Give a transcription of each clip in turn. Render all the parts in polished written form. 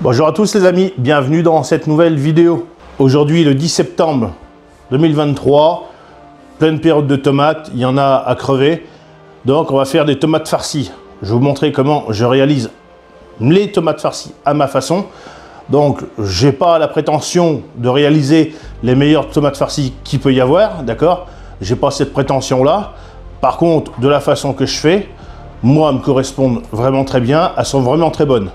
Bonjour à tous les amis, bienvenue dans cette nouvelle vidéo. Aujourd'hui le 10 septembre 2023, pleine période de tomates, il y en a à crever. Donc on va faire des tomates farcies. Je vais vous montrer comment je réalise les tomates farcies à ma façon. Donc j'ai pas la prétention de réaliser les meilleures tomates farcies qu'il peut y avoir, d'accord? J'ai pas cette prétention là. Par contre, de la façon que je fais, moi, elles me correspondent vraiment très bien, elles sont vraiment très bonnes.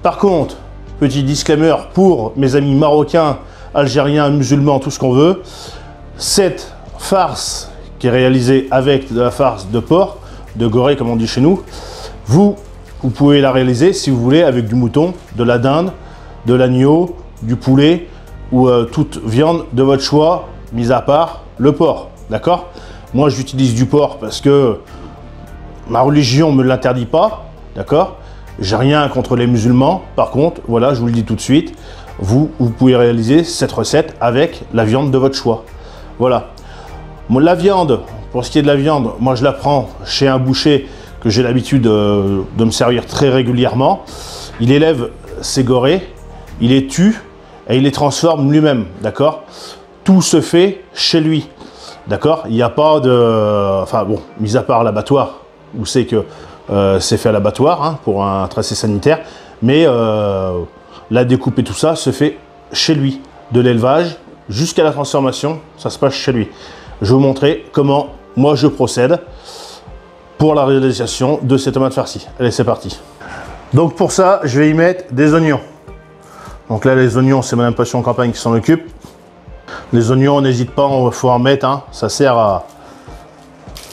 Par contre, petit disclaimer pour mes amis marocains, algériens, musulmans, tout ce qu'on veut, cette farce qui est réalisée avec de la farce de porc, de gorée comme on dit chez nous, vous pouvez la réaliser si vous voulez avec du mouton, de la dinde, de l'agneau, du poulet ou toute viande de votre choix, mis à part le porc, d'accord? Moi j'utilise du porc parce que ma religion ne me l'interdit pas, d'accord? J'ai rien contre les musulmans. Par contre, voilà, je vous le dis tout de suite, vous pouvez réaliser cette recette avec la viande de votre choix. Voilà. La viande, pour ce qui est de la viande, moi je la prends chez un boucher que j'ai l'habitude de me servir très régulièrement. Il élève ses gorées, il les tue et il les transforme lui-même, d'accord? Tout se fait chez lui, d'accord? Il n'y a pas de... Enfin bon, mis à part l'abattoir, où c'est que c'est fait à l'abattoir hein, pour un tracé sanitaire, mais la découpe et tout ça se fait chez lui, de l'élevage jusqu'à la transformation, ça se passe chez lui. Je vais vous montrer comment moi je procède pour la réalisation de ces tomates farcies. Allez, c'est parti. Donc pour ça, je vais y mettre des oignons. Donc là, les oignons, c'est Madame Passion Campagne qui s'en occupe. Les oignons, n'hésite pas, il faut en mettre, hein, ça sert à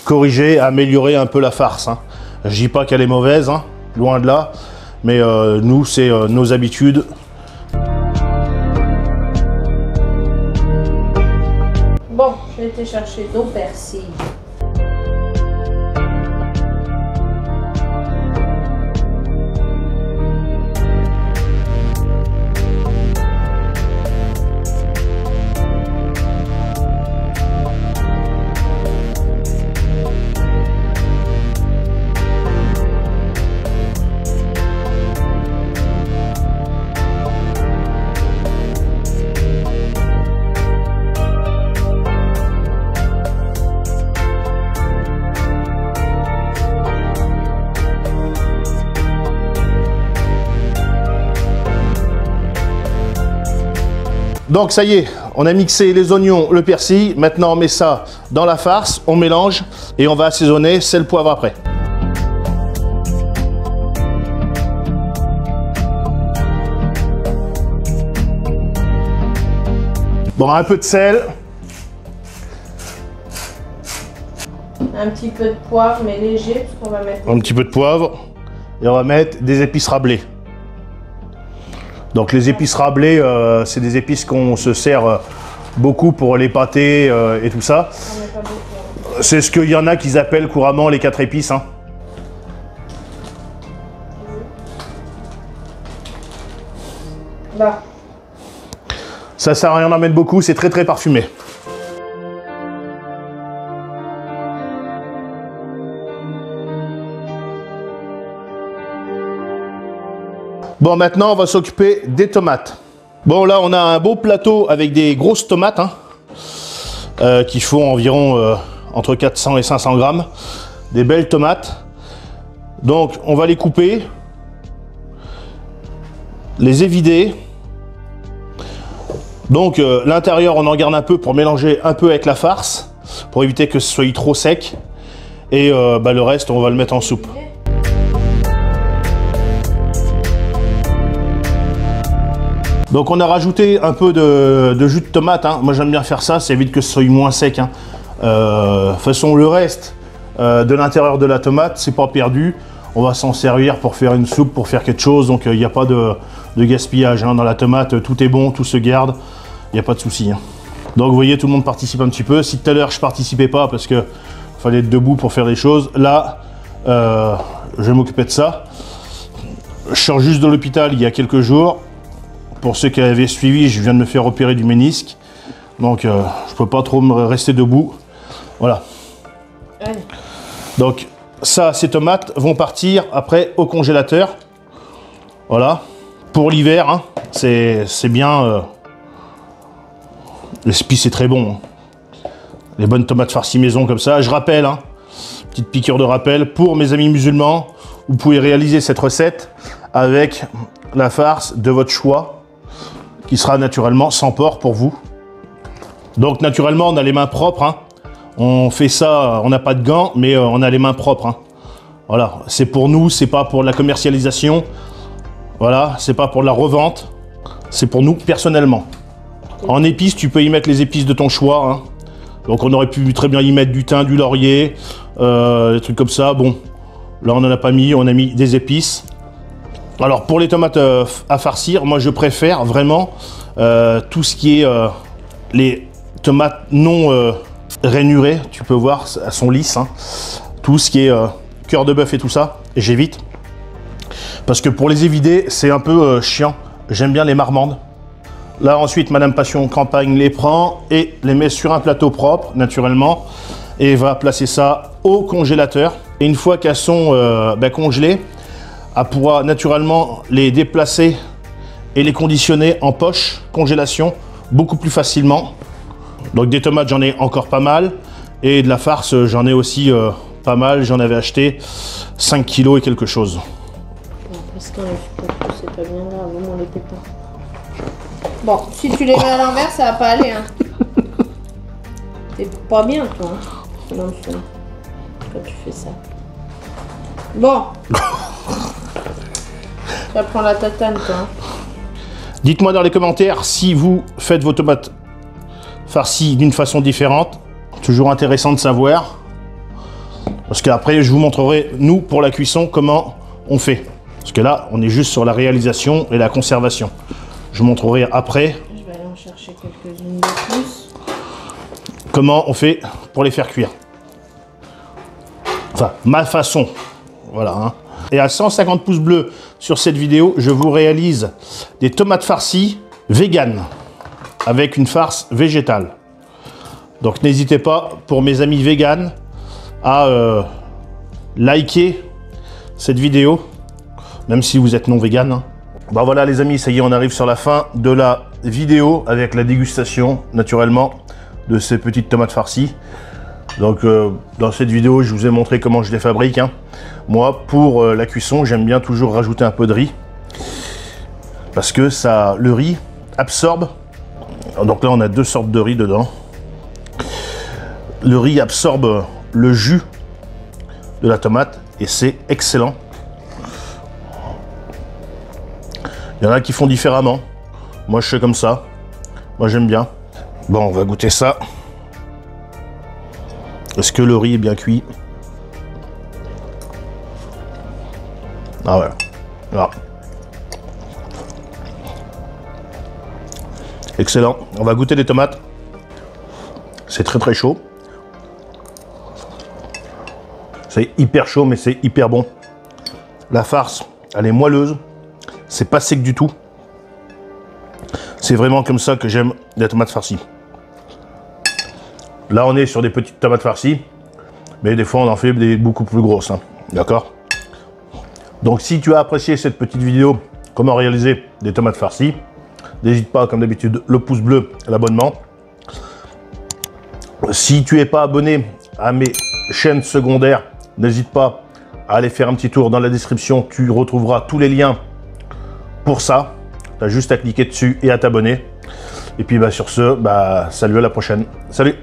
corriger, à améliorer un peu la farce. Hein. Je dis pas qu'elle est mauvaise, hein, loin de là, mais nous, c'est nos habitudes. Bon, je vais te chercher nos persil. Donc ça y est, on a mixé les oignons, le persil. Maintenant on met ça dans la farce, on mélange et on va assaisonner sel, poivre après. Bon, un peu de sel. Un petit peu de poivre, mais léger, parce qu'on va mettre... Un petit peu de poivre. Et on va mettre des épices rablées. Donc les épices rablées, c'est des épices qu'on se sert beaucoup pour les pâtés et tout ça. C'est ce qu'il y en a qu'ils appellent couramment les 4 épices. Hein. Là. Ça sert à rien d'en mettre beaucoup, c'est très très parfumé. Bon, maintenant, on va s'occuper des tomates. Bon, là, on a un beau plateau avec des grosses tomates hein, qui font environ entre 400 et 500 grammes. Des belles tomates. Donc, on va les couper, les évider. Donc, l'intérieur, on en garde un peu pour mélanger un peu avec la farce, pour éviter que ce soit trop sec. Et le reste, on va le mettre en soupe. Donc on a rajouté un peu de jus de tomate, hein. Moi j'aime bien faire ça, ça évite que ce soit moins sec. Hein. De toute façon le reste de l'intérieur de la tomate, c'est pas perdu. On va s'en servir pour faire une soupe, pour faire quelque chose, donc il n'y a pas de gaspillage. Hein. Dans la tomate, tout est bon, tout se garde, il n'y a pas de souci. Hein. Donc vous voyez, tout le monde participe un petit peu. Si tout à l'heure je participais pas parce que fallait être debout pour faire des choses, là je vais m'occuper de ça. Je sors juste de l'hôpital il y a quelques jours. Pour ceux qui avaient suivi, je viens de me faire opérer du ménisque. Donc, je ne peux pas trop me rester debout. Voilà. Allez. Donc, ça, ces tomates vont partir après au congélateur. Voilà. pour l'hiver, hein, c'est bien. Puis c'est très bon. Hein. Les bonnes tomates farcies maison comme ça. Je rappelle, hein, petite piqûre de rappel, pour mes amis musulmans, vous pouvez réaliser cette recette avec la farce de votre choix, qui sera naturellement sans porc pour vous. Donc naturellement, on a les mains propres. Hein. On fait ça, on n'a pas de gants, mais on a les mains propres. Hein. Voilà, c'est pour nous, c'est pas pour la commercialisation. Voilà, c'est pas pour la revente. C'est pour nous personnellement. En épices, tu peux y mettre les épices de ton choix. Hein. Donc on aurait pu très bien y mettre du thym, du laurier, des trucs comme ça. Bon, là on n'en a pas mis, on a mis des épices. Alors pour les tomates à farcir, moi je préfère vraiment tout ce qui est les tomates non rainurées. Tu peux voir, elles sont lisses. Hein. Tout ce qui est cœur de bœuf et tout ça, j'évite. Parce que pour les évider, c'est un peu chiant. J'aime bien les marmandes. Là ensuite, Madame Passion Campagne les prend et les met sur un plateau propre, naturellement, et va placer ça au congélateur. Et une fois qu'elles sont congelées, elle pourra naturellement les déplacer et les conditionner en poche, congélation, beaucoup plus facilement. Donc des tomates, j'en ai encore pas mal, et de la farce, j'en ai aussi pas mal. J'en avais acheté 5 kilos et quelque chose. Parce que c'est pas bien grave, on les fait pas. Bon, si tu les mets à l'envers, ça va pas aller. Hein. T'es pas bien, toi, hein, dans le fond, quand tu fais ça. Bon. Tu vas prendre la tatane, toi. Hein. Dites-moi dans les commentaires si vous faites vos tomates farcies d'une façon différente. Toujours intéressant de savoir. Parce qu'après, je vous montrerai, nous, pour la cuisson, comment on fait. Parce que là, on est juste sur la réalisation et la conservation. Je vous montrerai après. Je vais aller en chercher quelques-unes de plus. Comment on fait pour les faire cuire. Enfin, ma façon. Voilà. Hein. Et à 150 pouces bleus sur cette vidéo, je vous réalise des tomates farcies véganes avec une farce végétale. Donc n'hésitez pas, pour mes amis véganes, à liker cette vidéo, même si vous êtes non vegan. Hein. Bah voilà les amis, ça y est, on arrive sur la fin de la vidéo avec la dégustation, naturellement, de ces petites tomates farcies. Donc dans cette vidéo, je vous ai montré comment je les fabrique. Hein. Moi, pour la cuisson, j'aime bien toujours rajouter un peu de riz. Parce que ça, le riz absorbe. Donc là, on a deux sortes de riz dedans. Le riz absorbe le jus de la tomate et c'est excellent. Il y en a qui font différemment. Moi, je fais comme ça. Moi, j'aime bien. Bon, on va goûter ça. Est-ce que le riz est bien cuit? Ah ouais. Là. Excellent. On va goûter les tomates. C'est très très chaud. C'est hyper chaud, mais c'est hyper bon. La farce, elle est moelleuse. C'est pas sec du tout. C'est vraiment comme ça que j'aime les tomates farcies. Là, on est sur des petites tomates farcies. Mais des fois, on en fait des beaucoup plus grosses. Hein. D'accord? Donc, si tu as apprécié cette petite vidéo, comment réaliser des tomates farcies, n'hésite pas, comme d'habitude, le pouce bleu, l'abonnement. Si tu n'es pas abonné à mes chaînes secondaires, n'hésite pas à aller faire un petit tour dans la description. Tu retrouveras tous les liens pour ça. Tu as juste à cliquer dessus et à t'abonner. Et puis sur ce, salut, à la prochaine. Salut!